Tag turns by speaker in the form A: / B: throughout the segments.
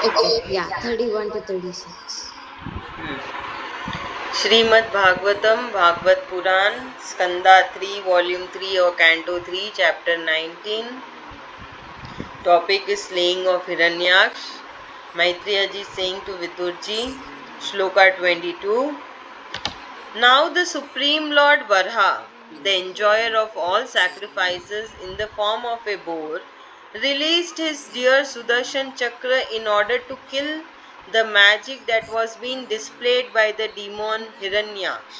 A: Okay, yeah, 31 to 36.
B: Srimad Bhagwatam, Bhagavad Puran, Skanda3, Volume 3 or Canto 3, Chapter-19. Topic is slaying of Hiranyaksh. Maitreya ji saying to Vidurji, Sloka-22. Now the Supreme Lord Varha, the enjoyer of all sacrifices in the form of a boar, released his dear Sudarshan Chakra in order to kill the magic that was being displayed by the demon Hiranyaksh.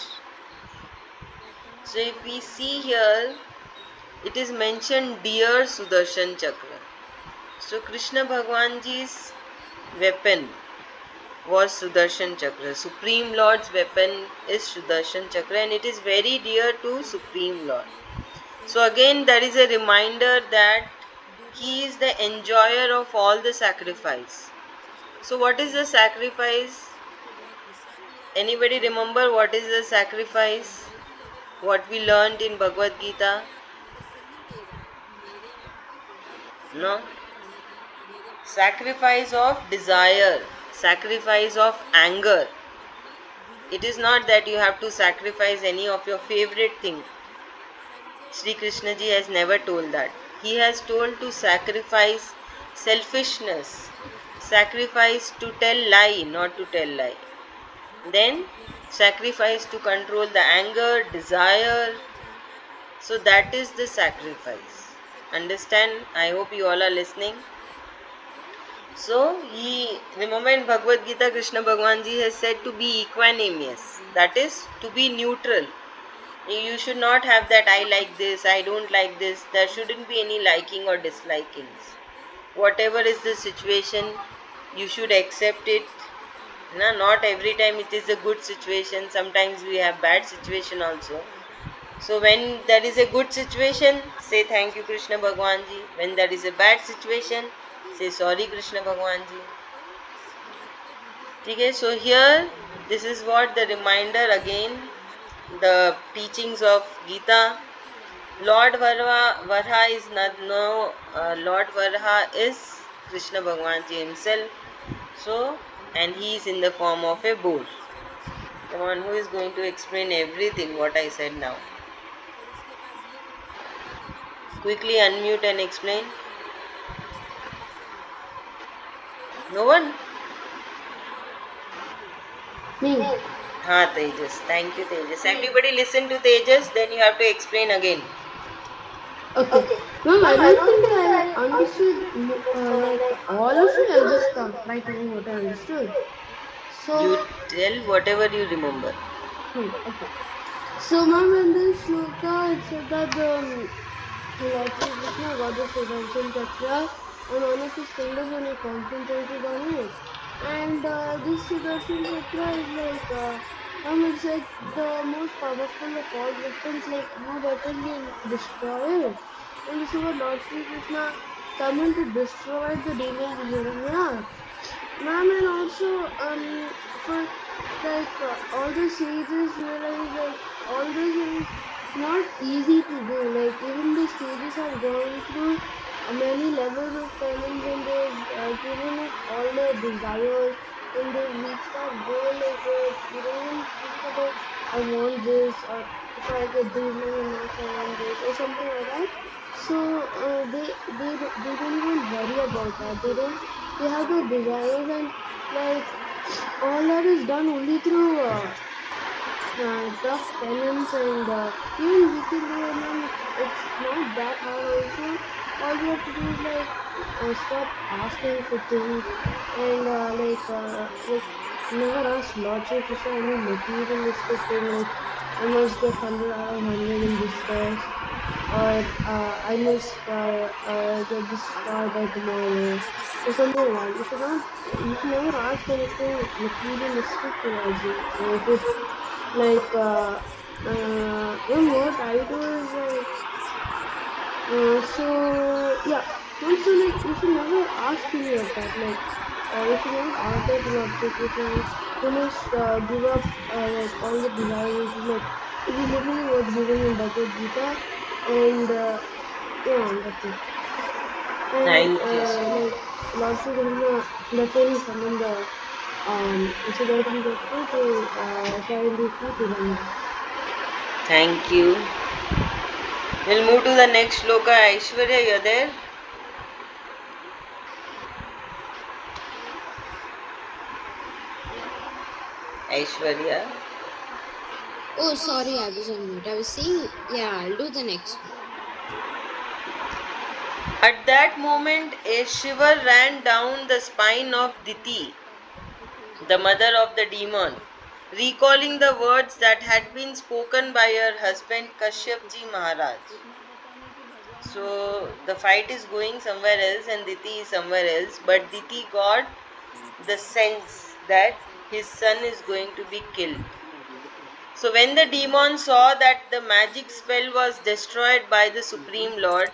B: So if we see here, it is mentioned dear Sudarshan Chakra. So Krishna Bhagwan Ji's weapon was Sudarshan Chakra. Supreme Lord's weapon is Sudarshan Chakra and it is very dear to Supreme Lord. So again that is a reminder that he is the enjoyer of all the sacrifice. So what is the sacrifice? Anybody remember what is the sacrifice? What we learned in Bhagavad Gita? No? Sacrifice of desire, sacrifice of anger. It is not that you have to sacrifice any of your favorite thing. Sri Krishna ji has never told that. He has told to sacrifice selfishness, sacrifice to tell lie, not to tell lie. Then sacrifice to control the anger, desire. So that is the sacrifice. Understand? I hope you all are listening. So, remember in Bhagavad Gita, Krishna Bhagwan Ji has said to be equanimous. That is, to be neutral. You should not have that I like this, I don't like this. There shouldn't be any liking or dislikings. Whatever is the situation, you should accept it. Not every time it is a good situation. Sometimes we have bad situation also. So when there is a good situation, say thank you Krishna Bhagwan Ji. When there is a bad situation, say sorry Krishna Bhagwan Ji. Okay, so here this is what the reminder again, the teachings of Gita. Lord Varha is not Lord Varha is Krishna Bhagwan Ji himself. So, and he is in the form of a bull. Come on, who is going to explain everything what I said now? Quickly unmute and explain. No one?
A: Me.
B: Tejas. Thank you, Tejas. Everybody listen to Tejas, then you have to explain again.
A: Okay. Ma'am, I don't think I understood like all of it. I'll just try to know what I understood.
B: You
A: So,
B: tell whatever you remember.
A: okay. So, ma'am, in this shloka, it said that the Lord Shri Krishna got the Sudarshan Chakra and one of his fingers when he concentrated on it. And this Sudarshan Chakra is like, it's like the most powerful of all weapons, like no weapon can destroy it. And this is what Lord Shri Krishna summoned to destroy the demon Hiranya. Ma'am, and also for like all the sages realize like all this is not easy to do. Like even the sages have gone through many levels of penance and they've given up all their desires and they've reached that goal like where they don't even think about I want this or if I get these many marks I want this or something like that. So they don't even worry about that. They have the desires and like all that is done only through tough penance and even we can do it, ma'am. It's not that hard also. All we have to do is like stop asking for things and like never ask Lord Shri Krishna any materialistic thing like I must get 100 out of 100 in this test or I must get this car by tomorrow or something like that. You should never ask anything materialistic towards you. You should like what I do is like so yeah. So like you should never ask any of that. Like you should not ask that to Lord Shri Krishna. You must give up like all the desires. You should like this is literally what's given in Bhagavad Gita, and yeah, that's it. And
B: Thank you so
A: like
B: much.
A: Lord Sri Krishna, that's when he summoned the Chapter-19 to carry this to Tiranya.
B: Thank you. We'll move to the next shloka. Aishwarya, you're there? Aishwarya.
C: Oh, sorry, I was on mute. I was saying, yeah, I'll do the next one.
B: At that moment, a shiver ran down the spine of Diti, the mother of the demon, recalling the words that had been spoken by her husband Kashyap ji Maharaj. So the fight is going somewhere else and Diti is somewhere else, but Diti got the sense that his son is going to be killed. So when the demon saw that the magic spell was destroyed by the Supreme Lord,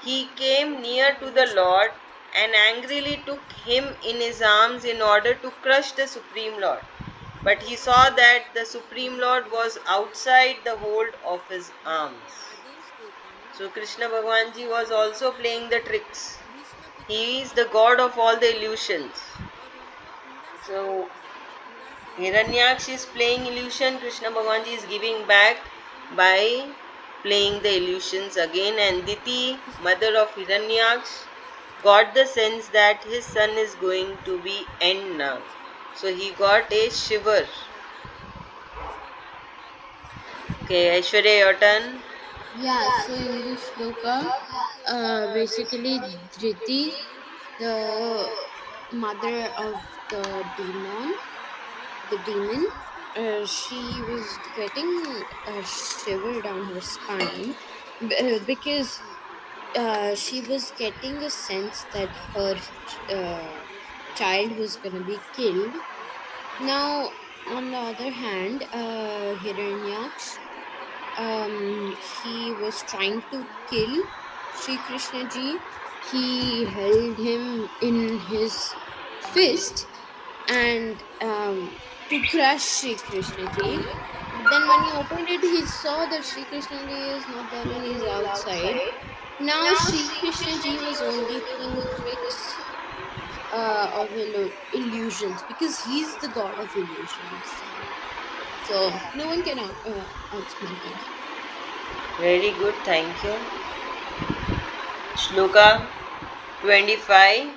B: he came near to the Lord and angrily took him in his arms in order to crush the Supreme Lord. But he saw that the Supreme Lord was outside the hold of his arms. So Krishna Bhagwan Ji was also playing the tricks. He is the god of all the illusions. So Hiranyaksh is playing illusion, Krishna Bhagwan Ji is giving back by playing the illusions again, and Diti, mother of Hiranyaksh, got the sense that his son is going to be end now. So he got a shiver. Okay, Aishwarya, your turn.
C: Yeah, so in this shloka, basically, Dhriti, the mother of the demon, she was getting a shiver down her spine because she was getting a sense that her uh, child was gonna be killed. Now, on the other hand, Hiranyaksh, he was trying to kill Sri Krishna ji. He held him in his fist and to crush Sri Krishna ji. But then when he opened it, he saw that Sri Krishna ji is not there and he's outside. Now Sri Krishna ji was only playing tricks of illusions because he's the god of illusions. So no one can outsmart him.
B: Very good, thank you. Shloka 25.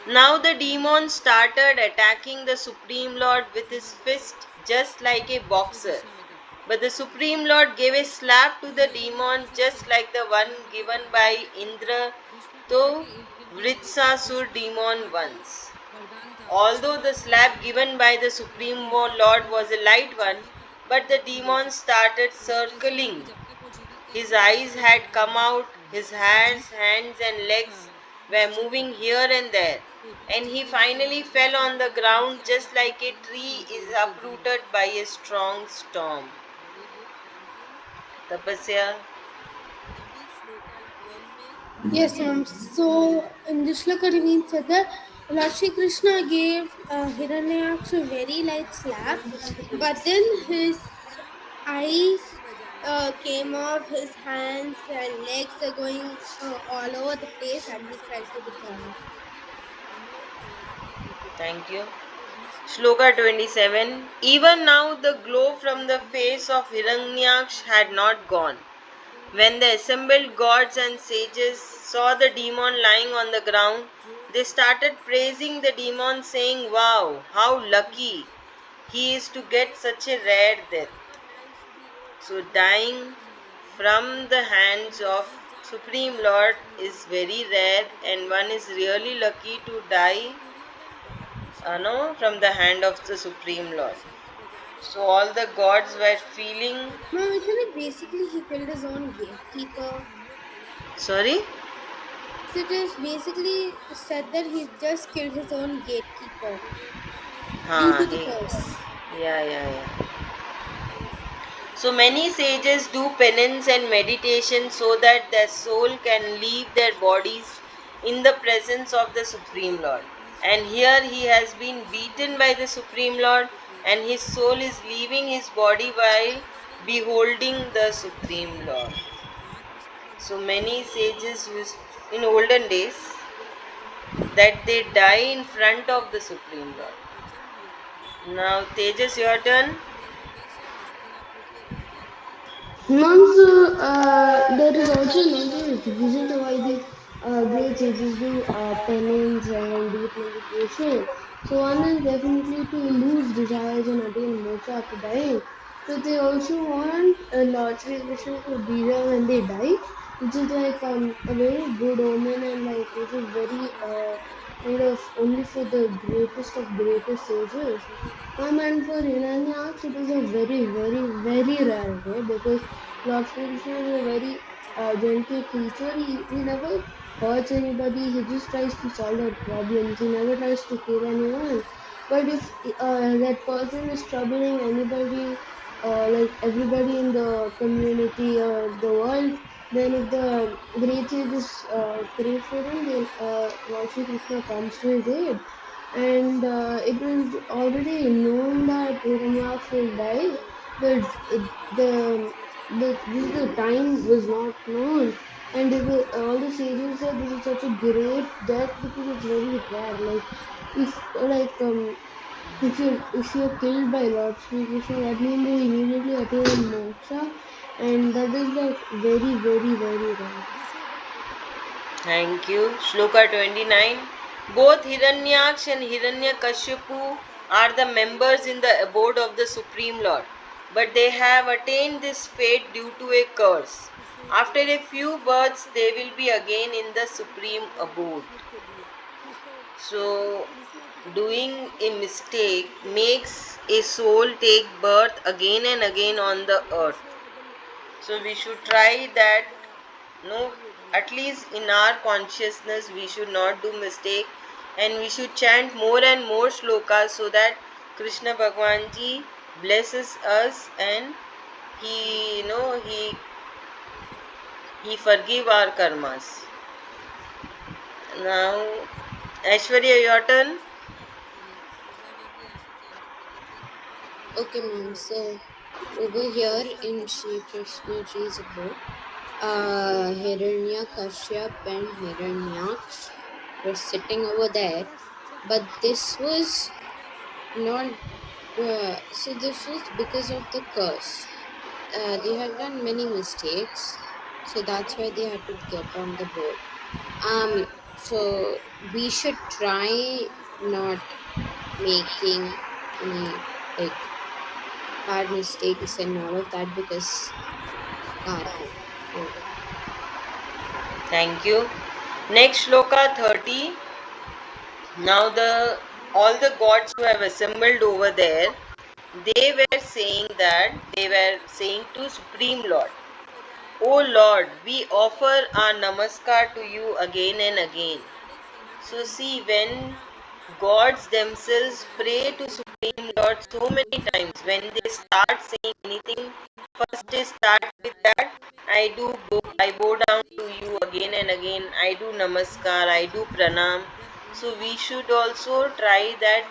B: Now the demon started attacking the Supreme Lord with his fist just like a boxer. But the Supreme Lord gave a slap to the demon just like the one given by Indra to Vritsasur demon once. Although the slap given by the Supreme Lord was a light one, but the demon started circling. His eyes had come out, his hands and legs were moving here and there, and he finally fell on the ground just like a tree is uprooted by a strong storm. Tapasya.
A: Yes, ma'am. So in this shloka, it means that Lord Shri Krishna gave Hiranyaksha a very light slap, but then his eyes came off, his hands and legs are going all over the place, and he fell to the ground.
B: Thank you. Shloka 27. Even now the glow from the face of Hiranyaksh had not gone. When the assembled gods and sages saw the demon lying on the ground, they started praising the demon, saying, "Wow, how lucky he is to get such a rare death." So, dying from the hands of Supreme Lord is very rare, and one is really lucky to die no, from the hand of the Supreme Lord. So, all the gods were feeling.
A: Ma'am, actually, basically, he killed his own gatekeeper.
B: Sorry?
A: It is basically said that he just killed his own gatekeeper due to the
B: He.
A: curse.
B: Yeah. So many sages do penance and meditation so that their soul can leave their bodies in the presence of the Supreme Lord. And here he has been beaten by the Supreme Lord, and his soul is leaving his body while beholding the Supreme Lord. So many sages used in olden days. that they die in front of the Supreme Lord. Now, Tejas, your turn.
A: Also, there is also another reason to why the great sages do penance and deep meditation. So one is definitely to lose desires and attain moksha after dying. But they also want Lord Sri Krishna to be there when they die, which is like a very good omen and like which is very kind of only for the greatest of greatest sages. And for Hiranyaks, it is a very, very, very rare day because Lord Sri Krishna is a very gentle creature. He never hurts anybody. He just tries to solve their problems. He never tries to kill anyone. But if that person is troubling anybody, like everybody in the community or the world, then if the great sages pray for him, then Lord Sri Krishna comes to his aid. And it was already known that Hiranyaks will die, but the time was not known, and all the sages said this is such a great death because it's very rare. Like if you're killed by Lord Sri Krishna, that means you immediately attain moksha, and that is like very, very, very rare.
B: Thank you. Sloka-29. Both Hiranyaksh and Hiranyakashipu are the members in the abode of the Supreme Lord, but they have attained this fate due to a curse. After a few births, they will be again in the Supreme abode. So, doing a mistake makes a soul take birth again and again on the earth. So, we should try that. No, at least in our consciousness we should not do mistake, and we should chant more and more shlokas so that Krishna Bhagwan Ji blesses us and he forgive our karmas. Now, Aishwarya, your turn.
C: Okay, ma'am. So over here in Shri Krishna Ji's abode, Hiranya Kashyap and Hiranyaksh were sitting over there, but this was not. So this was because of the curse. They had done many mistakes, so that's why they had to get on the boat. So we should try not making any like bad mistakes and all of that because karma. Okay.
B: Thank you. Next shloka 30. Now all the gods who have assembled over there, they were saying to Supreme Lord, O Lord, we offer our namaskar to you again and again. So see, when gods themselves pray to Supreme Lord so many times, when they start saying anything, first they start with that, I bow down to you again and again, I do namaskar, I do pranam. So we should also try that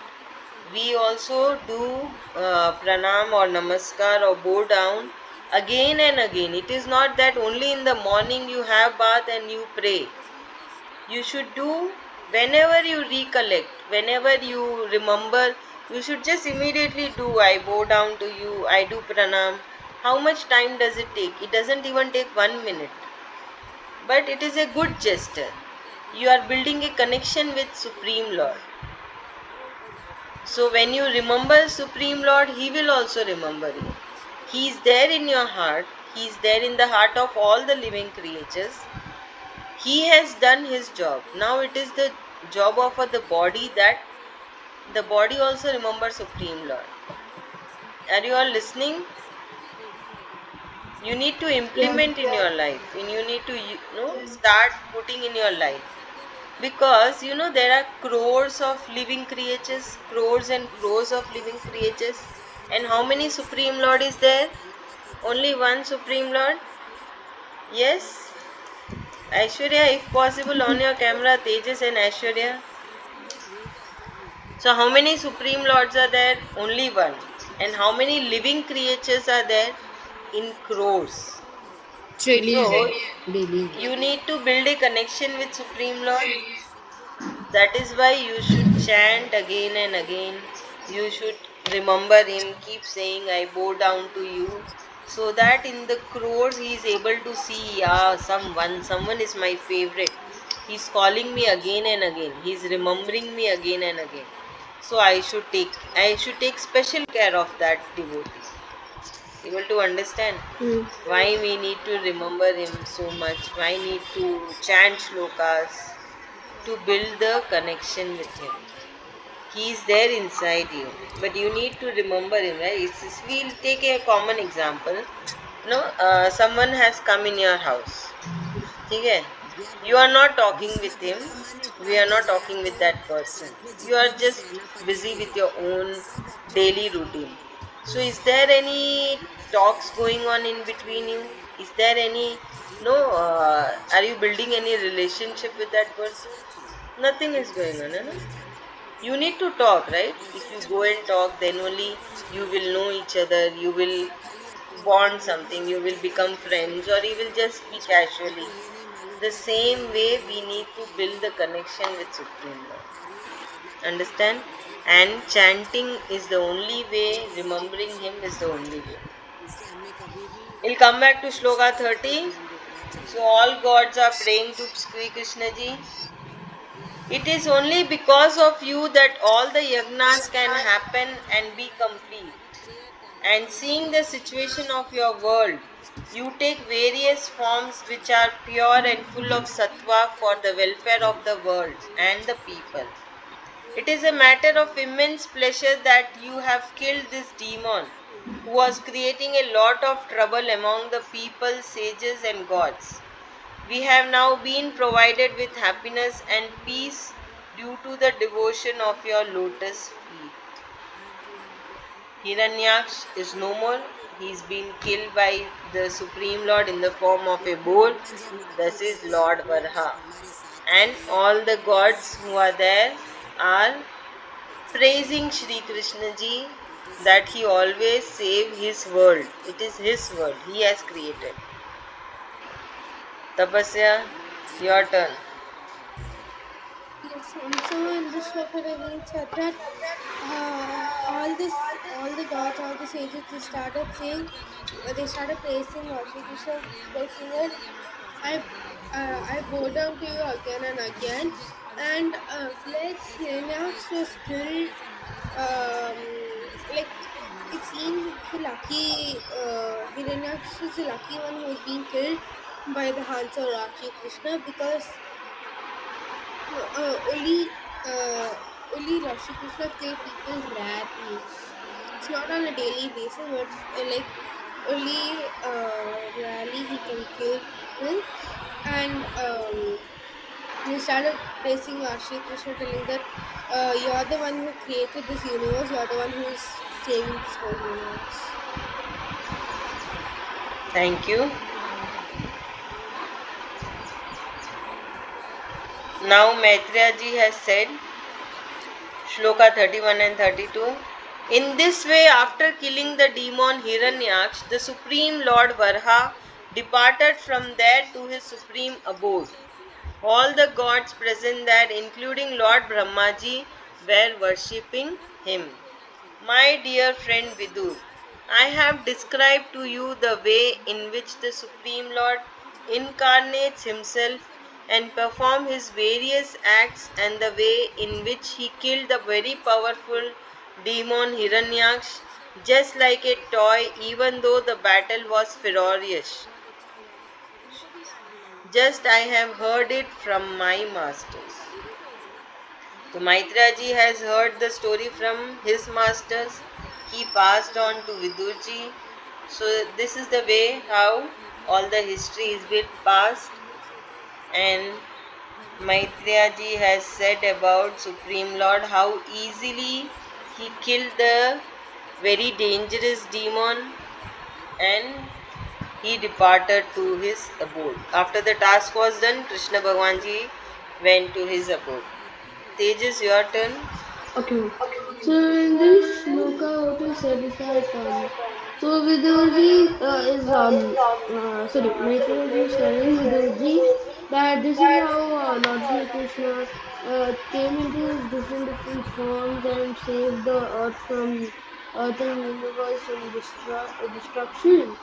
B: we also do pranam or namaskar or bow down again and again. It is not that only in the morning you have bath and you pray. You should do whenever you recollect, whenever you remember, you should just immediately do. I bow down to you, I do pranam. How much time does it take? It doesn't even take 1 minute. But it is a good gesture. You are building a connection with Supreme Lord. So when you remember Supreme Lord, He will also remember you. He is there in your heart. He is there in the heart of all the living creatures. He has done his job. Now it is the job of the body that the body also remembers Supreme Lord. Are you all listening? You need to
A: Yeah.
B: implement in your life, and you need to start putting in your life, because there are crores of living creatures, crores and crores of living creatures, and how many Supreme Lord is there? Only one Supreme Lord. Yes, Aishwarya, if possible, on your camera, Tejas and Aishwarya. So, how many Supreme Lords are there? Only one. And how many living creatures are there? In crores.
C: Trillion.
B: So,
C: Billion.
B: you need to build a connection with Supreme Lord. That is why you should chant again and again. You should remember him, keep saying, I bow down to you. So that in the crores he is able to see, yeah, someone is my favorite. He's calling me again and again. He's remembering me again and again. So I should take special care of that devotee. Able to understand
A: Hmm.
B: why we need to remember him so much, why need to chant shlokas to build the connection with him. He is there inside you, but you need to remember him, right? We'll take a common example. No, someone has come in your house. Okay? You are not talking with him. We are not talking with that person. You are just busy with your own daily routine. So, is there any talks going on in between you? Is there any no? Are you building any relationship with that person? Nothing is going on, no? You need to talk, right? If you go and talk, then only you will know each other, you will bond something, you will become friends, or you will just be casually. The same way we need to build the connection with Supreme Lord. Understand? And chanting is the only way, remembering Him is the only way. We'll come back to Shloka 30. So, all gods are praying to Sri Krishna ji. It is only because of you that all the yagnas can happen and be complete. And seeing the situation of your world, you take various forms which are pure and full of sattva for the welfare of the world and the people. It is a matter of immense pleasure that you have killed this demon who was creating a lot of trouble among the people, sages, and gods. We have now been provided with happiness and peace due to the devotion of your lotus feet. Hiranyaksh is no more. He's been killed by the Supreme Lord in the form of a bull. This is Lord Varha. And all the gods who are there are praising Shri Krishna ji that he always save his world. It is his world. He has created. Tapasya, your turn.
C: Yes, so in this shloka Raveen said that all the gods, all the sages, they started saying, they started praising Lord Shri Krishna by saying that I bow down to you again and again, and plus Hiranyaksh was killed. Like it seems it's the lucky Hiranyaksh is the lucky one who was being killed by the hands of Lord Shri Krishna because no, only Rashi Krishna kill people rarely. It's not on a daily basis, but like only rarely he can kill people. And they started praising Rashi Krishna, telling that you're the one who created this universe. You're the one who is saving this whole universe.
B: Thank you. Now Maitreya ji has said, Shloka 31 and 32. In this way, after killing the demon Hiranyaksh, the Supreme Lord Varha departed from there to his supreme abode. All the gods present there, including Lord Brahmaji, were worshipping him. My dear friend Vidur, I have described to you the way in which the Supreme Lord incarnates himself and performs his various acts, and the way in which he killed the very powerful demon Hiranyaksh just like a toy, even though the battle was ferocious. Just I have heard it from my masters. So Maitreya ji has heard the story from his masters. He passed on to Vidurji. So this is the way how all the history is being passed. And Maitreya ji has said about Supreme Lord how easily he killed the very dangerous demon and he departed to his abode. After the task was done, Krishna Bhagwan ji went to his abode. Tejas, your turn.
A: Okay. So in this shloka, what is said is that so Vidurji is sorry, Maitreya ji is telling Vidurji that this is how Lord Shri Krishna came into his different forms and saved the earth and universe from destruction.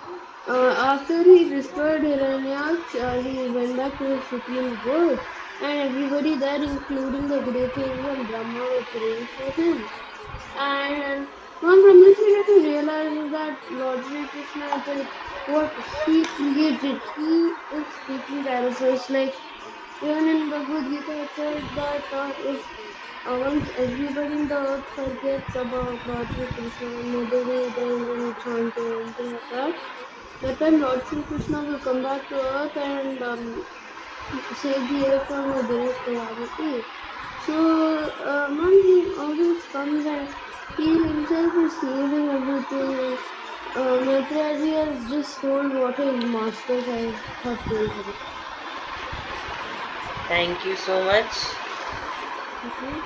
A: After he destroyed Hiranyaksh, he went back to his supreme good, and everybody there, including the great angel Brahma, were praying for him. And one from this we get to realize is that Lord Sri Krishna is like what he created, he is taking care of us. Like even in Bhagavad Gita, it says that if once everybody in the earth forgets about Lord Sri Krishna and nobody does any chanting or anything like that time Lord Sri Krishna will come back to earth and save the earth from a great calamity. So once he always comes and he himself is saving everything, and Maitraji has just told what his masters have told him.
B: Thank you so much.
A: Okay.